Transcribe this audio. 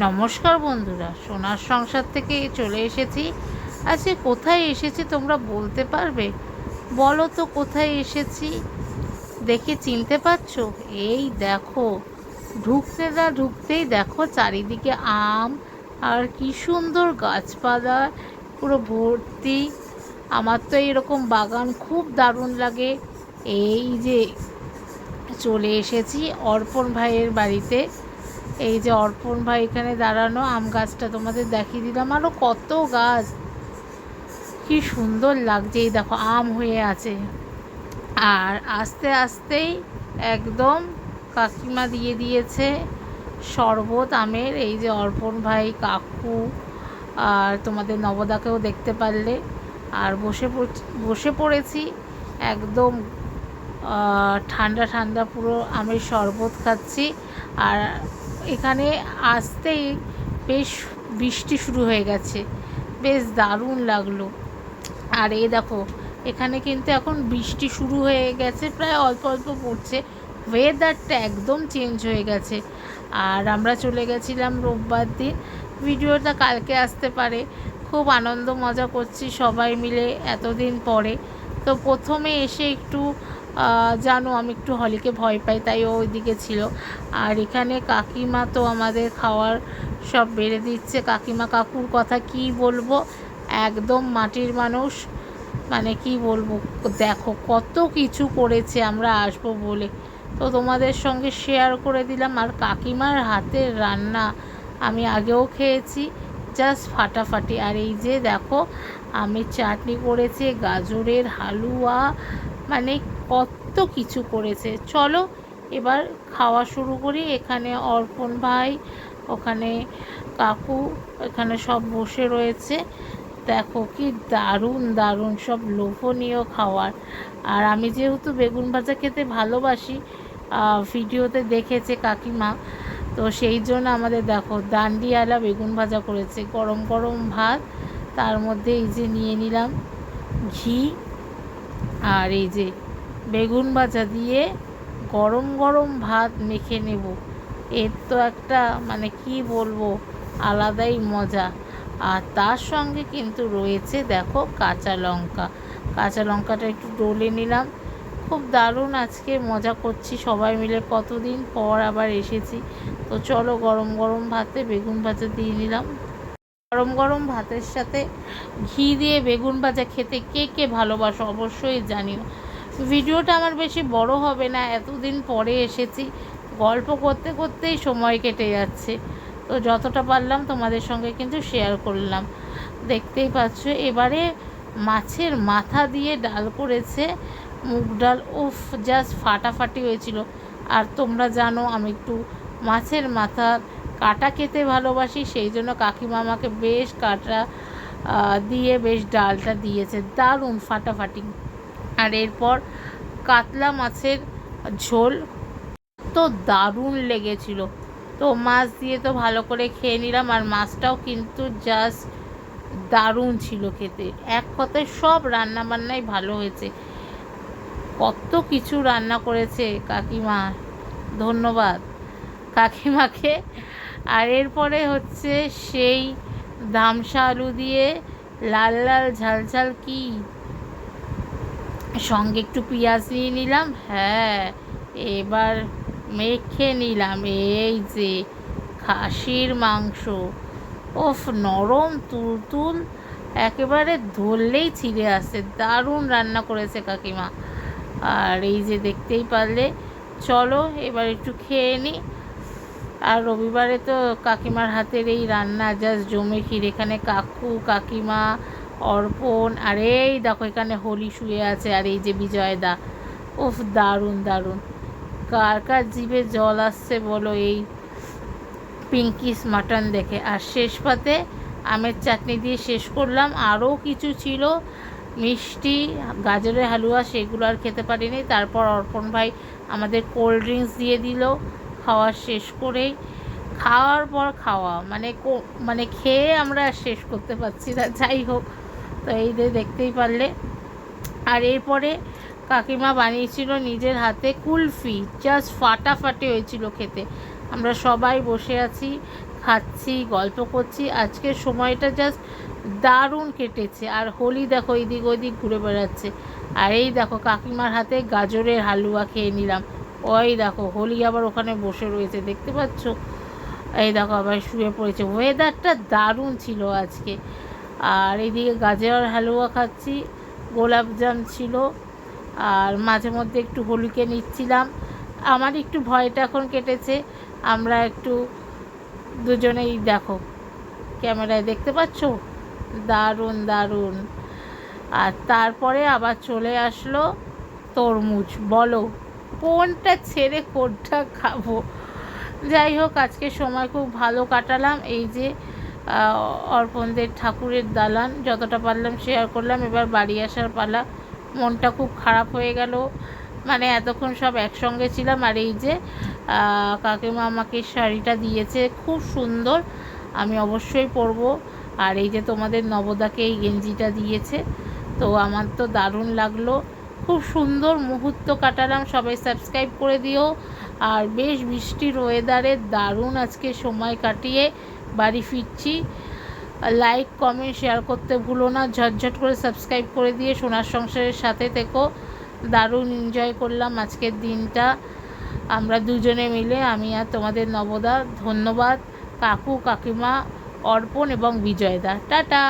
নমস্কার বন্ধুরা, সোনার সংসার থেকে চলে এসেছি। আজকে কোথায় এসেছি তোমরা বলতে পারবে? বলো তো কোথায় এসেছি, দেখে চিনতে পারছো? এই দেখো, ঢুকতেই দেখো চারিদিকে আম, আর কি সুন্দর গাছপালা পুরো ভর্তি। আমার তো এরকম বাগান খুব দারুণ লাগে। এই যে চলে এসেছি অর্পণ ভাইয়ের বাড়িতে। এই যে অর্পণ ভাই এখানে দাঁড়ানো, আম গাছটা তোমাদের দেখিয়ে দিলাম, আরও কত গাছ, কি সুন্দর লাগছে। এই দেখো আম হয়ে আছে। আর আস্তে আস্তেই একদম কাকিমা দিয়ে দিয়েছে শরবত আমের। এই যে অর্পণ ভাই, কাকু, আর তোমাদের নবদাকেও দেখতে পারলে। আর বসে পড়েছি একদম ঠান্ডা ঠান্ডা পুরো আমের শরবত খাচ্ছি। আর এখানে আসতেই বেশ বৃষ্টি শুরু হয়ে গেছে, বেশ দারুণ লাগলো। আর এই দেখো এখানে কিন্তু এখন বৃষ্টি শুরু হয়ে গেছে, প্রায় অল্প অল্প পড়ছে, ওয়েদারটা একদম চেঞ্জ হয়ে গেছে। আর আমরা চলে গেছিলাম রোববার দিন, ভিডিওটা কালকে আসতে পারে। খুব আনন্দ মজা করছি সবাই মিলে এতদিন পরে। তো প্রথমে এসে একটু জানো আমি একটু হলিকে ভয় পাই, তাই ও ওইদিকে ছিল। আর এখানে কাকিমা তো আমাদের খাওয়ার সব বেড়ে দিচ্ছে। কাকিমা কাকুর কথা কি বলবো, একদম মাটির মানুষ, মানে কি বলবো, দেখো কত কিছু করেছে আমরা আসবো বলে। তো তোমাদের সঙ্গে শেয়ার করে দিলাম। আর কাকিমার হাতের রান্না আমি আগেও খেয়েছি, জাস্ট ফাটাফাটি। আর এই যে দেখো আমের চাটনি করেছে, গাজরের হালুয়া, মানে কত কিছু করেছে। চলো এবার খাওয়া শুরু করি। এখানে অর্পণ ভাই, ওখানে কাকু, এখানে সব বসে রয়েছে। দেখো কি দারুণ দারুণ সব লোভনীয় খাবার। আর আমি যেহেতু বেগুন ভাজা খেতে ভালোবাসি, ভিডিওতে দেখেছে কাকিমা, তো সেই জন্য আমাদের দেখো ডান্ডিয়ালা বেগুন ভাজা করেছে, গরম গরম ভাত, তার মধ্যে এই যে নিয়ে নিলাম ঘি, আর এই যে বেগুন ভাজা দিয়ে গরম গরম ভাত মেখে নেব। এর তো একটা মানে কি বলবো, আলাদাই মজা। আর তার সঙ্গে কিন্তু রয়েছে দেখো কাঁচা লঙ্কাটা একটু ডলে নিলাম। খুব দারুণ আজকে মজা করছি সবাই মিলে, কতদিন পর আবার এসেছি। তো চলো গরম গরম ভাতে বেগুন ভাজা দিয়ে নিলাম। গরম গরম ভাতের সাথে ঘি দিয়ে বেগুন ভাজা খেতে কে কে ভালোবাসো অবশ্যই জানিও। ভিডিওটা আমার বেশি বড় হবে না, এতদিন পরে এসেছি, গল্প করতে করতেই সময় কেটে যাচ্ছে। তো যতটা পারলাম তোমাদের সঙ্গে কিন্তু শেয়ার করলাম। দেখতেই পাচ্ছ এবারে মাছের মাথা দিয়ে ডাল করেছে, মুগ ডাল, উফ জাস্ট ফাটাফাটি হয়েছিল। আর তোমরা জানো আমি একটু মাছের মাথা কাটা খেতে ভালোবাসি, সেই জন্য কাকিমা আমাকে বেশ কাটা দিয়ে বেশ ডালটা দিয়েছে, দারুণ ফাটাফাটি। আর এরপর কাতলা মাছের ঝোল, তো দারুণ লেগেছিল। তো মাছ দিয়ে তো ভালো করে খেয়ে নিলাম। আর মাছটাও কিন্তু জাস্ট দারুণ ছিল খেতে। এক কথায় সব রান্নাবান্নাই ভালো হয়েছে, কত কিছু রান্না করেছে কাকিমা, ধন্যবাদ কাকিমাকে। আর এরপরে হচ্ছে সেই ধামসা আলু দিয়ে লাল লাল ঝাল ঝাল, কি সঙ্গে একটু পেঁয়াজ নিয়ে নিলাম। হ্যাঁ, এবার মেখে নিলাম এই যে খাসির মাংস, ওফ নরম তুলতুল, একেবারে ধরলেই ছিঁড়ে আসে, দারুণ রান্না করেছে কাকিমা। আর এই যে দেখতেই পারলে, চলো এবার একটু খেয়ে নিই। আর রবিবারে তো কাকিমার হাতের এই রান্না জাস্ট জমে ক্ষীর। এখানে কাকু কাকিমা অর্পণ, আর এই দেখো এখানে হোলি শুয়ে আছে, আর এই যে বিজয়দা, উফ দারুণ দারুণ। কার কার জিভে জল আসছে বলো এই পিঙ্কিস মাটন দেখে। আর শেষ পাতে আমের চাটনি দিয়ে শেষ করলাম। আরও কিছু ছিল, মিষ্টি, গাজরের হালুয়া, সেগুলো আর খেতে পারিনি। তারপর অর্পণ ভাই আমাদের কোল্ড ড্রিঙ্কস দিয়ে দিল খাওয়া শেষ করেই। খাওয়ার পর খাওয়া মানে খেয়ে আমরা শেষ করতে পারছি না, যাই হোক। তো এই যে দেখতেই পারলে। আর এরপরে কাকিমা বানিয়েছিল নিজের হাতে কুলফি, জাস্ট ফাটাফাটি হয়েছিল খেতে। আমরা সবাই বসে আছি, খাচ্ছি, গল্প করছি। আজকের সময়টা জাস্ট দারুণ কেটেছে। আর হোলি দেখো এদিক ওদিক ঘুরে বেড়াচ্ছে। আর এই দেখো কাকিমার হাতে গাজরের হালুয়া খেয়ে নিলাম। ওই দেখো হোলি আবার ওখানে বসে রয়েছে, দেখতে পাচ্ছ? এই দেখো আবার শুয়ে পড়েছে। ওয়েদারটা দারুণ ছিল আজকে। আর এইদিকে গাজর হালুয়া খাচ্ছি, গোলাপজাম ছিল, আর মাঝে মধ্যে একটু হোলিকে নিচ্ছিলাম। আমার একটু ভয়টা এখন কেটেছে। আমরা একটু দুজনেই দেখো ক্যামেরায় দেখতে পাচ্ছ, দারুণ দারুণ। আর তারপরে আবার চলে আসলো তরমুজ। বলো কোনটা ছেড়ে কোনটা খাবো? যাই হোক আজকে সময় খুব ভালো কাটালাম। এই যে অর্পণদের ঠাকুরের দালান যতটা পারলাম শেয়ার করলাম। এবার বাড়ি আসার পালা। মনটা খুব খারাপ হয়ে গেল, মানে এতক্ষণ সব একসঙ্গে ছিলাম। আর এই যে কাকিমা আমাকে শাড়িটা দিয়েছে, খুব সুন্দর, আমি অবশ্যই পরবো। আর এই যে তোমাদের নবদাকে এই গেঞ্জিটা দিয়েছে, তো আমার তো দারুণ লাগলো। খুব সুন্দর মুহূর্ত কাটালাম। সবাই সাবস্ক্রাইব করে দিও। আর বেশ বৃষ্টির ওয়েদারে দারুণ আজকে সময় কাটিয়ে বাড়ি ফিরছি। লাইক কমেন্ট শেয়ার করতে ভুলো না। ঝটঝট করে সাবস্ক্রাইব করে দিয়ে সোনার সংসারের সাথে থেকো। দারুণ এনজয় করলাম আজকের দিনটা আমরা দুজনে মিলে, আমি আর তোমাদের নবদা। ধন্যবাদ কাকু, কাকিমা, অর্পণ এবং বিজয়দা। টাটা।